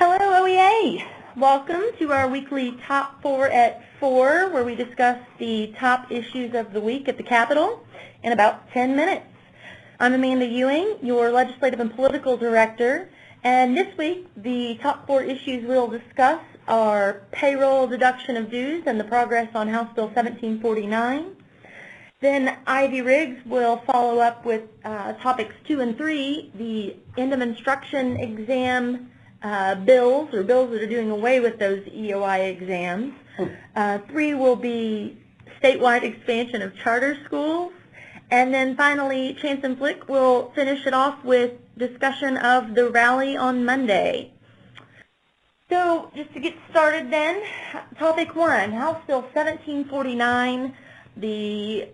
Hello, OEA. Welcome to our weekly Top 4 at 4, where we discuss the top issues of the week at the Capitol in about 10 minutes. I'm Amanda Ewing, your Legislative and Political Director, and this week the top 4 issues we'll discuss are payroll deduction of dues and the progress on House Bill 1749. Then Ivy Riggs will follow up with topics 2 and 3, the end of instruction exam bills that are doing away with those EOI exams. 3 will be statewide expansion of charter schools. And then finally, Chance and Flick will finish it off with discussion of the rally on Monday. So just to get started then, topic 1, House Bill 1749, the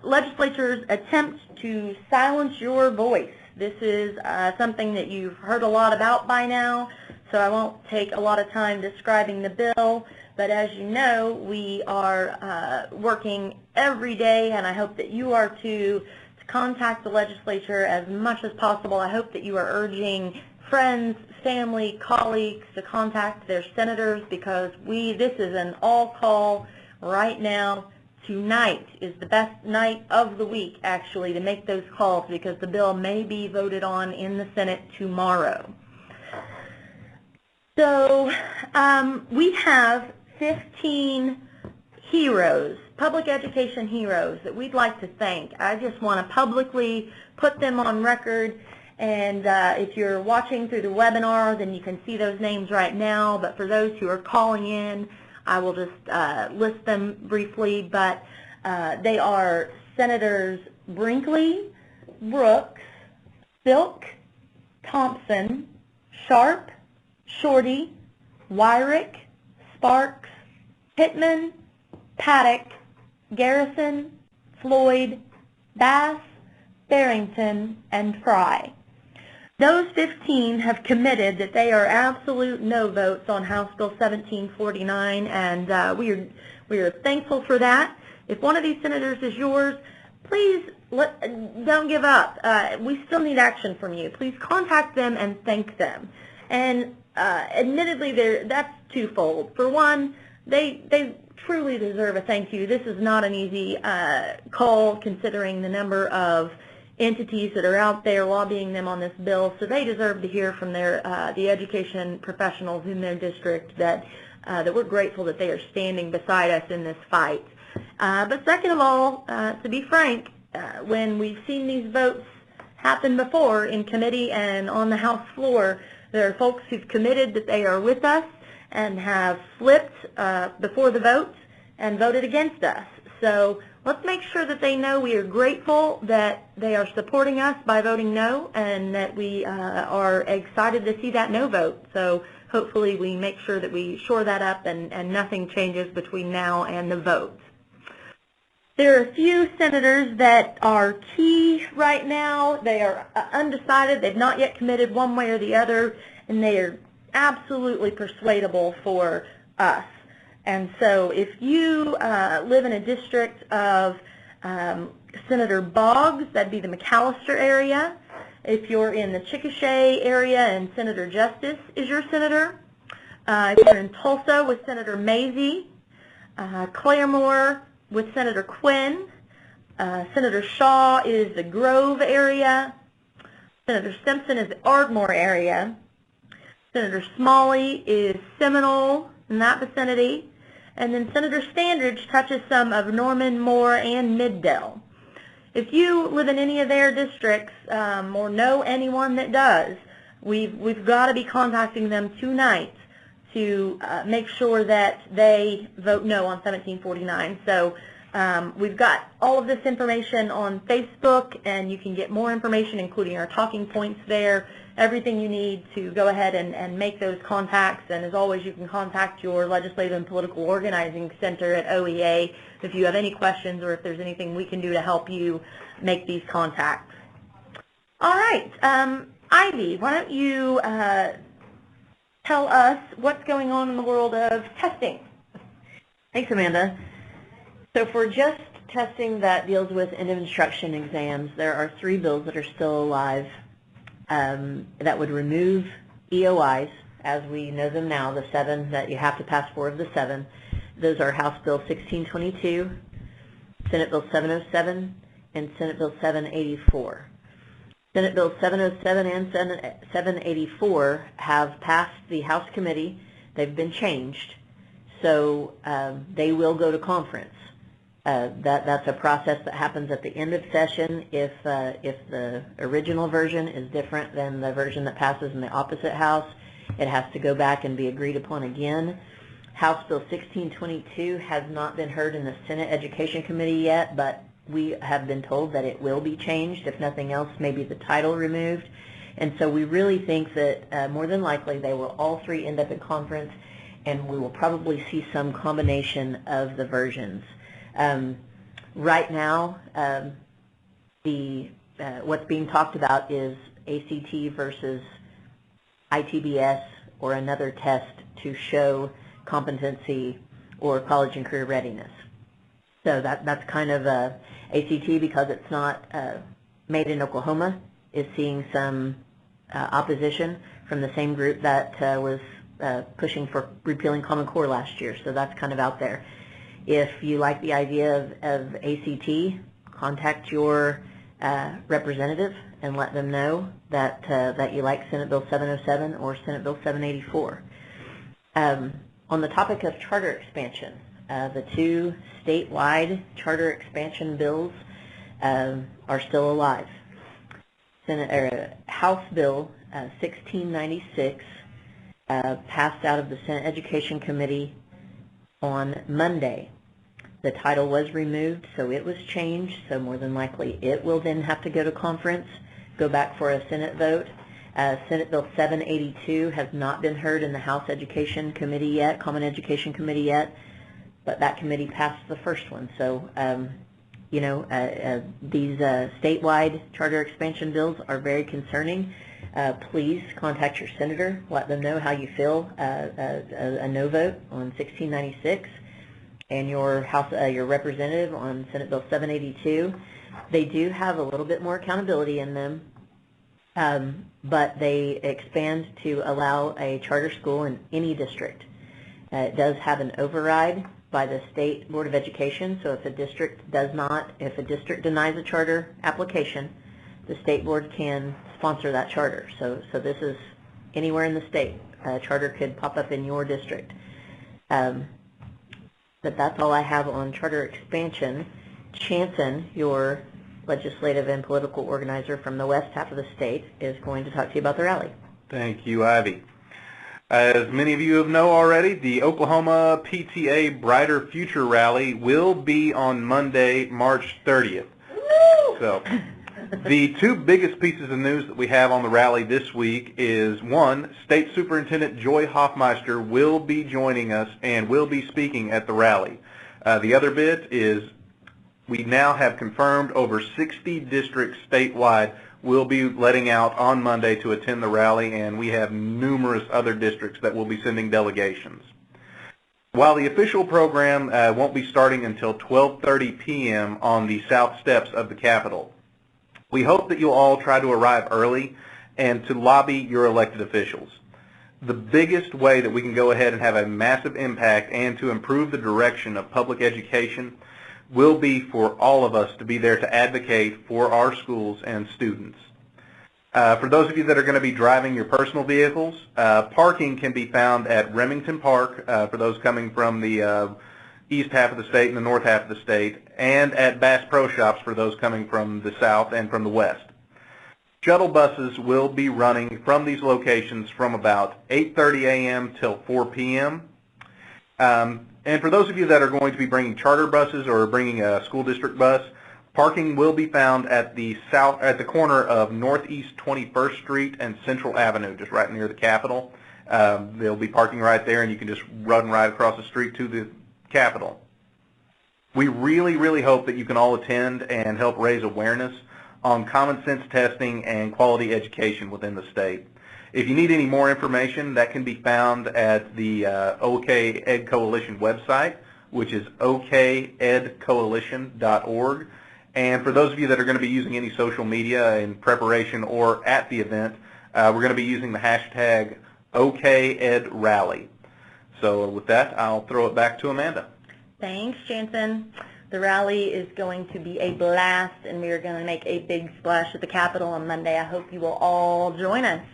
legislature's attempt to silence your voice. This is something that you've heard a lot about by now, so I won't take a lot of time describing the bill, but as you know, we are working every day, and I hope that you are too, to contact the legislature as much as possible. I hope that you are urging friends, family, colleagues to contact their senators, because this is an all-call right now. Tonight is the best night of the week, actually, to make those calls, because the bill may be voted on in the Senate tomorrow. So we have 15 heroes, public education heroes, that we'd like to thank. I just want to publicly put them on record, and if you're watching through the webinar, then you can see those names right now, but for those who are calling in, I will just list them briefly, but they are Senators Brinkley, Brooks, Silk, Thompson, Sharp, Shorty, Wyrick, Sparks, Pittman, Paddock, Garrison, Floyd, Bass, Barrington, and Fry. Those 15 have committed that they are absolute no votes on House Bill 1749, and we are thankful for that. If one of these senators is yours, please don't give up. We still need action from you. Please contact them and thank them. And admittedly, that's twofold. For one, they truly deserve a thank you. This is not an easy call, considering the number of entities that are out there lobbying them on this bill, so they deserve to hear from the education professionals in their district that we're grateful that they are standing beside us in this fight. But second of all, to be frank, when we've seen these votes happen before in committee and on the House floor, there are folks who've committed that they are with us and have flipped before the vote and voted against us. So let's make sure that they know we are grateful that they are supporting us by voting no, and that we are excited to see that no vote. So hopefully we make sure that we shore that up and nothing changes between now and the vote. There are a few senators that are key right now. They are undecided. They've not yet committed one way or the other, and they are absolutely persuadable for us. And so if you live in a district of Senator Boggs, that'd be the McAllister area. If you're in the Chickasha area and Senator Justice is your senator. If you're in Tulsa with Senator Mazie, Claremore with Senator Quinn, Senator Shaw is the Grove area, Senator Simpson is the Ardmore area, Senator Smalley is Seminole in that vicinity, and then Senator Standridge touches some of Norman, Moore, and Middale. If you live in any of their districts or know anyone that does, we've got to be contacting them tonight to make sure that they vote no on 1749. So we've got all of this information on Facebook, and you can get more information, including our talking points there, everything you need to go ahead and make those contacts. And as always, you can contact your Legislative and Political Organizing Center at OEA if you have any questions or if there's anything we can do to help you make these contacts. All right, Ivy, why don't you tell us what's going on in the world of testing? Thanks, Amanda. So for just testing that deals with end of instruction exams, there are 3 bills that are still alive that would remove EOIs as we know them now, the 7 that you have to pass 4 of the 7. Those are House Bill 1622, Senate Bill 707, and Senate Bill 784. Senate Bill 707 and 784 have passed the House committee. They've been changed, so they will go to conference. That's a process that happens at the end of session if the original version is different than the version that passes in the opposite house. It has to go back and be agreed upon again. House Bill 1622 has not been heard in the Senate Education Committee yet, but we have been told that it will be changed. If nothing else, maybe the title removed. And so we really think that more than likely they will all 3 end up in conference, and we will probably see some combination of the versions. Right now, what's being talked about is ACT versus ITBS or another test to show competency or college and career readiness. So that's kind of ACT, because it's not made in Oklahoma, is seeing some opposition from the same group that was pushing for repealing Common Core last year. So that's kind of out there. If you like the idea of ACT, contact your representative and let them know that you like Senate Bill 707 or Senate Bill 784. On the topic of charter expansion, the 2 statewide charter expansion bills are still alive. House Bill 1696 passed out of the Senate Education Committee on Monday. The title was removed, so it was changed, so more than likely it will then have to go to conference, go back for a Senate vote. Senate Bill 782 has not been heard in the House Education Committee yet, Common Education Committee yet, but that committee passed the first one. So, these statewide charter expansion bills are very concerning. Please contact your senator, let them know how you feel, a no vote on 1696, and your representative on Senate Bill 782. They do have a little bit more accountability in them, but they expand to allow a charter school in any district. It does have an override by the State Board of Education, so if a district denies a charter application, the State Board can sponsor that charter. So this is anywhere in the state. A charter could pop up in your district. But that's all I have on charter expansion. Chanson, your legislative and political organizer from the west half of the state, is going to talk to you about the rally. Thank you, Ivy. As many of you know already, the Oklahoma PTA Brighter Future Rally will be on Monday, March 30th. Woo! So, the 2 biggest pieces of news that we have on the rally this week is, 1, State Superintendent Joy Hoffmeister will be joining us and will be speaking at the rally. The other bit is we now have confirmed over 60 districts statewide will be letting out on Monday to attend the rally, and we have numerous other districts that will be sending delegations. While the official program won't be starting until 12:30 p.m. on the south steps of the Capitol, we hope that you'll all try to arrive early and to lobby your elected officials. The biggest way that we can go ahead and have a massive impact and to improve the direction of public education will be for all of us to be there to advocate for our schools and students. For those of you that are going to be driving your personal vehicles, parking can be found at Remington Park for those coming from the east half of the state and the north half of the state, and at Bass Pro Shops for those coming from the south and from the west. Shuttle buses will be running from these locations from about 8:30 a.m. till 4 p.m. And for those of you that are going to be bringing charter buses or bringing a school district bus, parking will be found at the corner of Northeast 21st Street and Central Avenue, just right near the Capitol. They'll be parking right there, and you can just run right across the street to the Capitol. We really, really hope that you can all attend and help raise awareness on common sense testing and quality education within the state. If you need any more information, that can be found at the OK Ed Coalition website, which is okedcoalition.org. And for those of you that are going to be using any social media in preparation or at the event, we're going to be using the hashtag OK Ed Rally. So with that, I'll throw it back to Amanda. Thanks, Jansen. The rally is going to be a blast, and we are going to make a big splash at the Capitol on Monday. I hope you will all join us.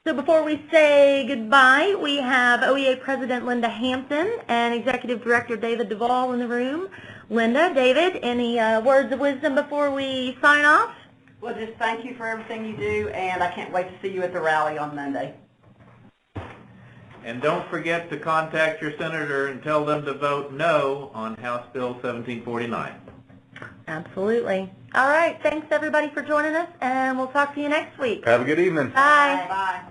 So before we say goodbye, we have OEA President Linda Hampton and Executive Director David Duvall in the room. Linda, David, any words of wisdom before we sign off? Well, just thank you for everything you do, and I can't wait to see you at the rally on Monday. And don't forget to contact your senator and tell them to vote no on House Bill 1749. Absolutely. All right. Thanks, everybody, for joining us, and we'll talk to you next week. Have a good evening. Bye. Bye.